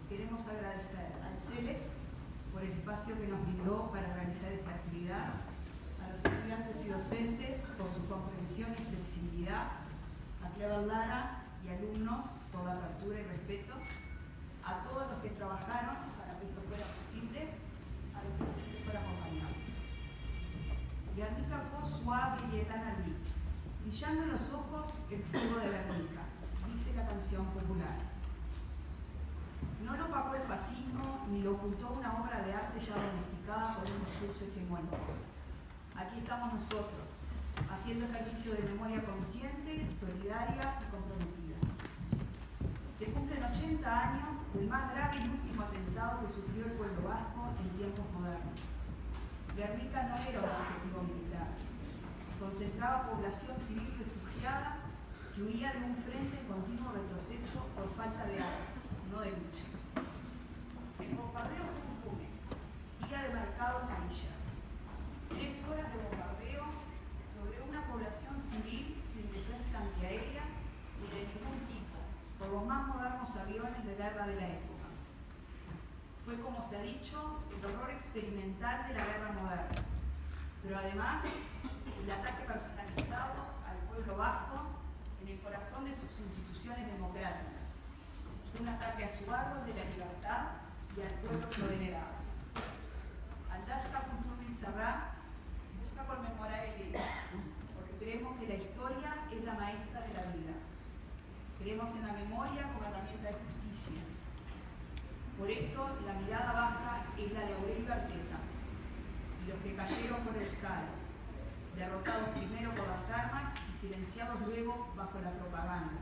queremos agradecer al CELEX por el espacio que nos brindó para realizar esta actividad, a los estudiantes y docentes por su comprensión y flexibilidad, a Clever Lara y alumnos por la apertura y respeto, a todos los que trabajaron para que esto fuera posible, a los presentes por acompañarnos. Guernica fue suave y etana al mí, brillando en los ojos el fuego de Guernica, dice la canción popular. No lo pagó el fascismo ni lo ocultó una obra de arte ya domesticada por un discurso hegemónico. Aquí estamos nosotros, haciendo ejercicio de memoria consciente, solidaria y comprometida. Se cumplen 80 años del más grave y último atentado que sufrió el pueblo vasco en tiempos modernos. Guernica no era un objetivo militar. Concentraba población civil refugiada que huía de un frente en continuo retroceso por falta de armas, no de lucha. El bombardeo fue un Jumex, día de mercado en la villa. 3 horas de bombardeo sobre una población civil sin defensa antiaérea ni de ningún tipo, por los más modernos aviones de guerra de la época. Fue, como se ha dicho, el horror experimental de la guerra moderna, pero además el ataque personalizado al pueblo vasco en el corazón de sus instituciones democráticas. Fue un ataque a su árbol de la libertad y al pueblo que lo veneraba. Aldashka Kulturbil Sarrá busca conmemorar el hecho, porque creemos que la historia es la maestra de la vida. Creemos en la memoria como herramienta de justicia. Por esto, la mirada vasca es la de Aurelio Arteta y los que cayeron por Euskadi, derrotados primero por las armas y silenciados luego bajo la propaganda,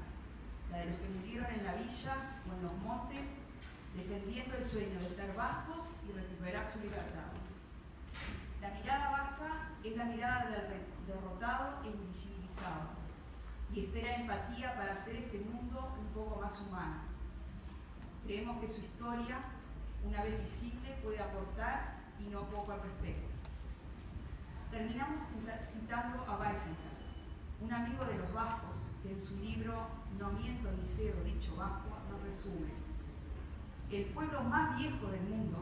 la de los que murieron en la villa o en los montes, defendiendo el sueño de ser vascos y recuperar su libertad. La mirada vasca es la mirada del derrotado e invisibilizado y espera empatía para hacer este mundo un poco más humano. Creemos que su historia, una vez visible, puede aportar y no poco al respecto. Terminamos citando a Weisenthal, un amigo de los vascos, que en su libro No miento ni cedo dicho vasco nos resume: el pueblo más viejo del mundo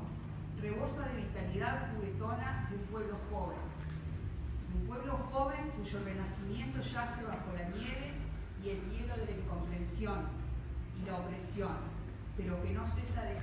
rebosa de vitalidad juguetona de un pueblo joven cuyo renacimiento yace bajo la nieve y el hielo de la incomprensión y la opresión, pero que no cesa de